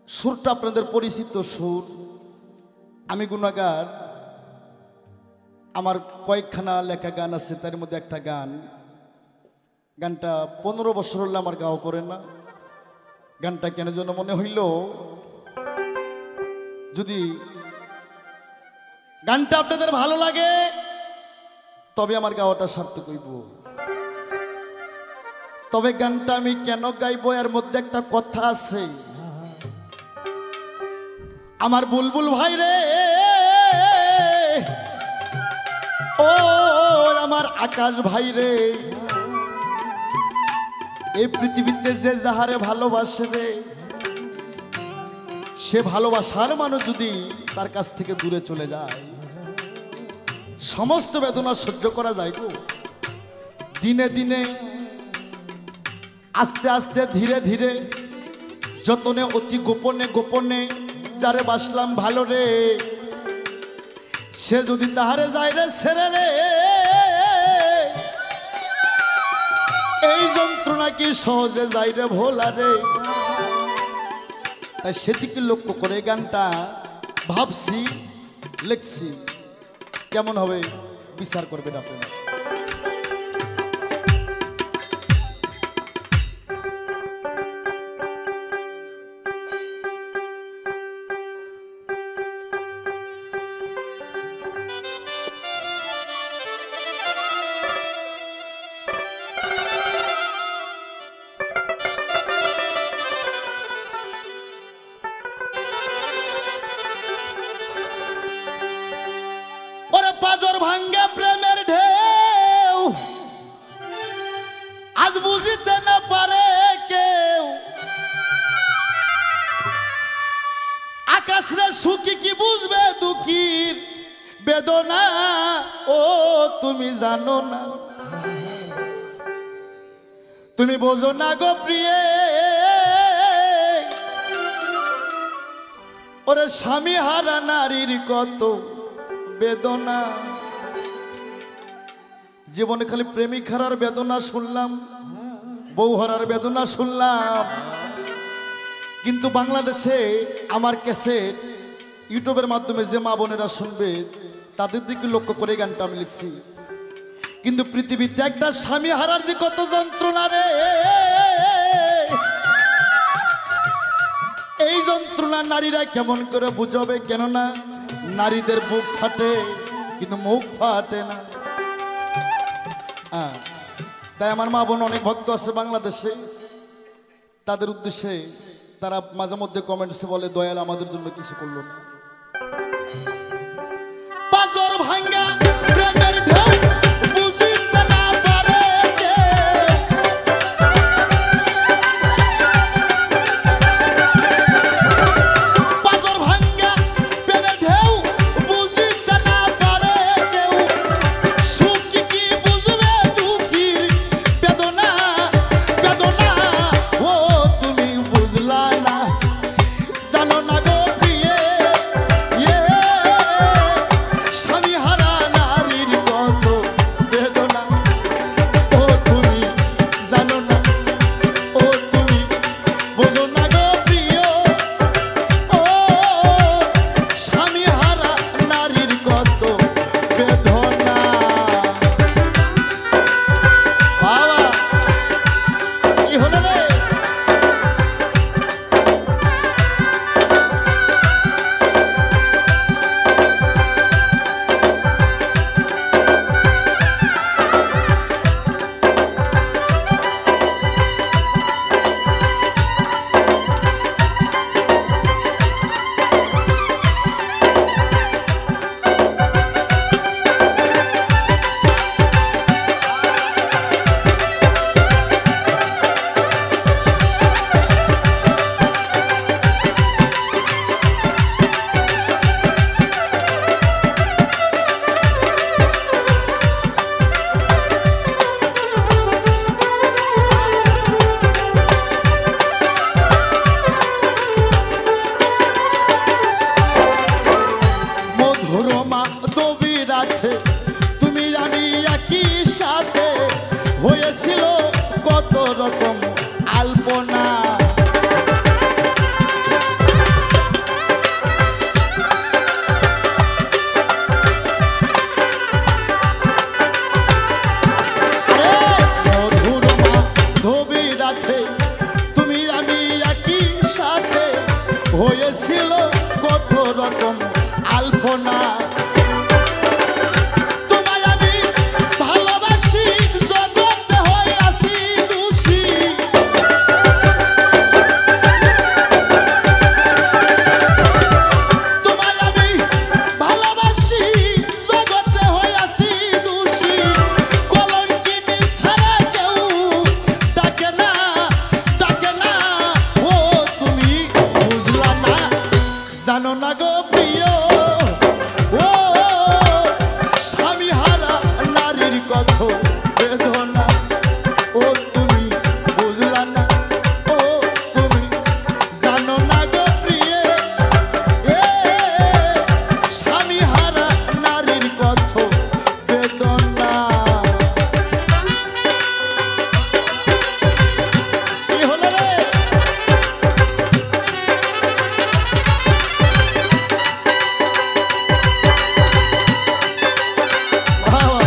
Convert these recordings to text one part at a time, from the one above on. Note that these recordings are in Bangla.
সুরটা আপনাদের পরিচিত সুর। আমি গুণাগার, আমার কয়েকখানা লেখা গান আছে, তার মধ্যে একটা গানটা 15 বছর হলে আমার গাওয়া করে না। গানটা কেন যেন মনে হইল যদি গানটা আপনাদের ভালো লাগে তবে আমার গাওয়াটা সার্থক হইব। তবে গানটা আমি কেন গাইবো এর মধ্যে একটা কথা আছে। আমার বুলবুল ভাই রে, ও আমার আকাশ ভাই রে, এই পৃথিবীতে যে যাহারে ভালোবাসে রে, সে ভালোবাসার মানুষ যদি তার কাছ থেকে দূরে চলে যায়, সমস্ত বেদনা সহ্য করা যায় গো। দিনে দিনে আস্তে আস্তে ধীরে ধীরে যতনে অতি গোপনে গোপনে যারে বাসলাম ভালো রে, সে যদি তাহারে যায় রে ছেড়ে রে, এই যন্ত্রণা কি সহজে যায় রে ভোলা রে। তাই সেদিকে লক্ষ্য করে গানটা ভাবছি, লিখছি, কেমন হবে বিচার করবেন আপনারা। পাজর ভাঙ্গা প্রেমের ঢেউ আজ বুঝিতে না পারে কেউ, আকাশ রে সুখী কি বুঝবে দুঃখীর বেদনা, ও তুমি জানো না, তুমি বোঝো না গো প্রিয়ে, ওরে স্বামী হারা নারীর কত বেদনা। জীবনে খালি প্রেমিক হারার বেদনা শুনলাম, বউ হারার বেদনা শুনলাম, কিন্তু বাংলাদেশে আমার ক্যাসেট ইউটিউবের মাধ্যমে যে মা বোনেরা শুনবে তাদের দিকে লক্ষ্য করে গানটা আমি লিখছি। কিন্তু পৃথিবীতে একটা স্বামী হারার যে কত যন্ত্রণা রে, এই যন্ত্রণা নারীরা কেমন করে বুঝবে, কেননা নারীদের বুক ফাটে কিন্তু মুখ ফাটে না। তাই আমার মা বোন অনেক ভক্ত আছে বাংলাদেশে, তাদের উদ্দেশ্যে তারা মাঝে মধ্যে কমেন্টসে বলে দয়াল আমাদের জন্য কিছু করলো না। পাজর ভাঙ্গা প্রেমের ঢেউ বুঝিতে না পারে কেউ, পাজর ভাঙ্গা প্রেমের ঢেউ বুঝিতে না পারে কেউ, সুখী কি বুঝবে দুঃখীর বেদনা, বেদনা ও তুমি বুঝলা না, জানো না গো প্রিয়ে, স্বামী হারা নারীর কত বেদনা, ও তুমি জানো না, ও তুমি বোঝো না গো প্রিয়, ও স্বামী হারা নারীর কত বেদনা। বাবা কি হলো রে? হয়েছিল কত রকম আলপনা। তোমায় আমি ভালোবাসি জগতে হয়ে আছি দোষী। তোমায় আমি ভালোবাসি জগতে হয়ে আছি দোষী। কলঙ্কিনী ছাড়া কেউ ডাকে না, ডাকে না। ও তুমি বুঝলা না, জানো না গো প্রিয়, ও স্বামী হারা নারীর কত বেদনা। ও তুমি বুঝলা না, ও তুমি জানো না গো প্রিয়, এ স্বামী হারা নারীর কত বেদনা। কি হলো রে? বাবা,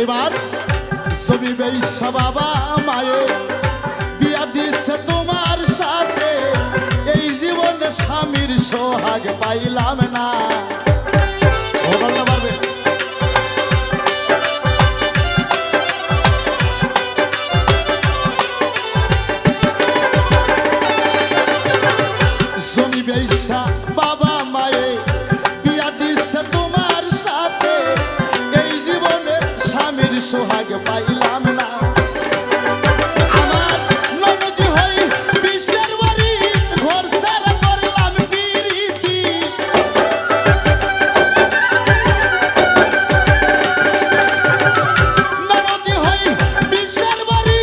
এবার ছবি বেইসা বাবা মায়ে বিয়া দিছে তোমার সাথে। এই জীবনে স্বামীর সোহাগ পাইলাম না। ভোগালটা পারবে? জমি বেইসা বাবা মায়ে বিয়া দিছে তোমার সাথে। এই জীবনে স্বামীর সোহাগ পাইলাম না। আমার ননদি হই বিশ্বের বাড়ি, ঘর সারা করলাম পিরিতি। ননদি হই বিশ্বের বাড়ি,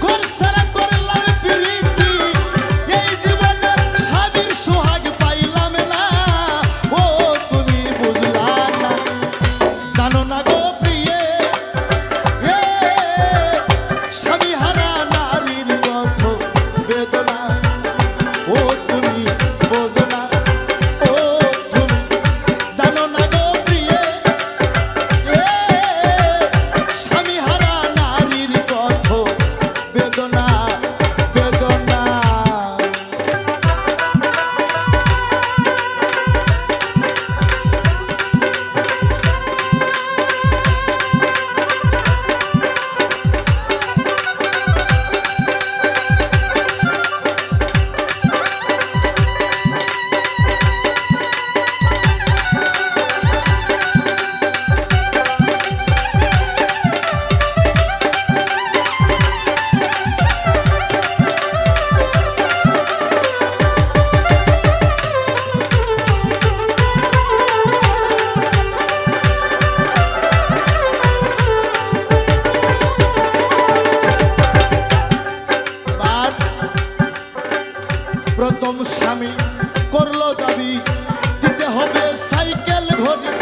ঘর সারা করলাম পিরিতি। এই জীবনে স্বামীর সোহাগ পাইলাম না। ও তুমি বুঝলা না, জানো না গো প্রিয়ে, এ স্বামী হারা নারীর কত বেদনা। ও তুমি বোঝো না, ও তুমি জানো না গো প্রিয়ে, এ স্বামী হারা নারীর কত বেদনা, বেদনা। প্রথম স্বামী করলো দাবি দিতে হবে সাইকেল ঘড়ি।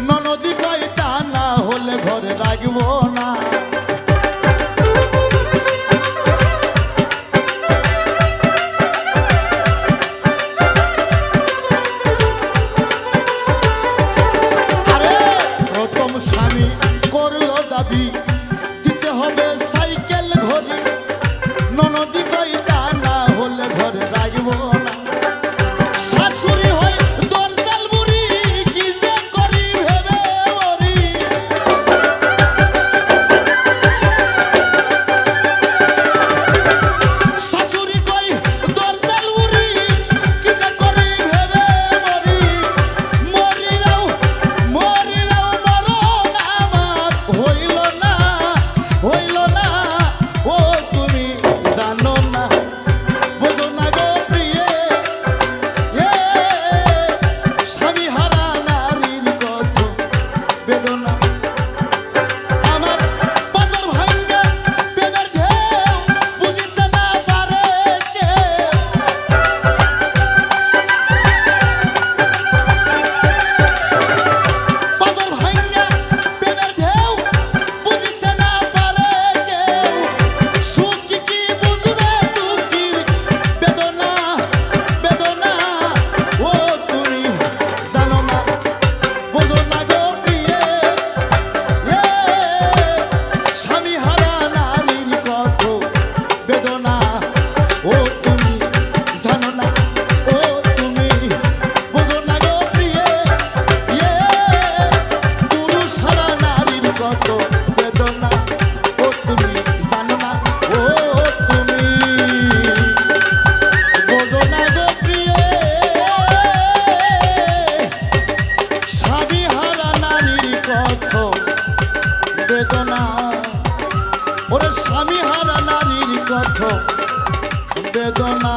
ননদি কয় তা না হলে ঘরে রাখবো না। আরে প্রথম স্বামী করলো দাবি দিতে হবে সাইকেল ঘড়ি। ননদি কয় তা না হলে ঘরে রাখবো না। শাশুড়ি হই দরজাল বুড়ি, বেদনা ও তুমি জানো না ও তুমি বোঝো না গো প্রিয় স্বামী হারা নারীর কত বেদনা ওরে স্বামী হারা নারীর কত বেদনা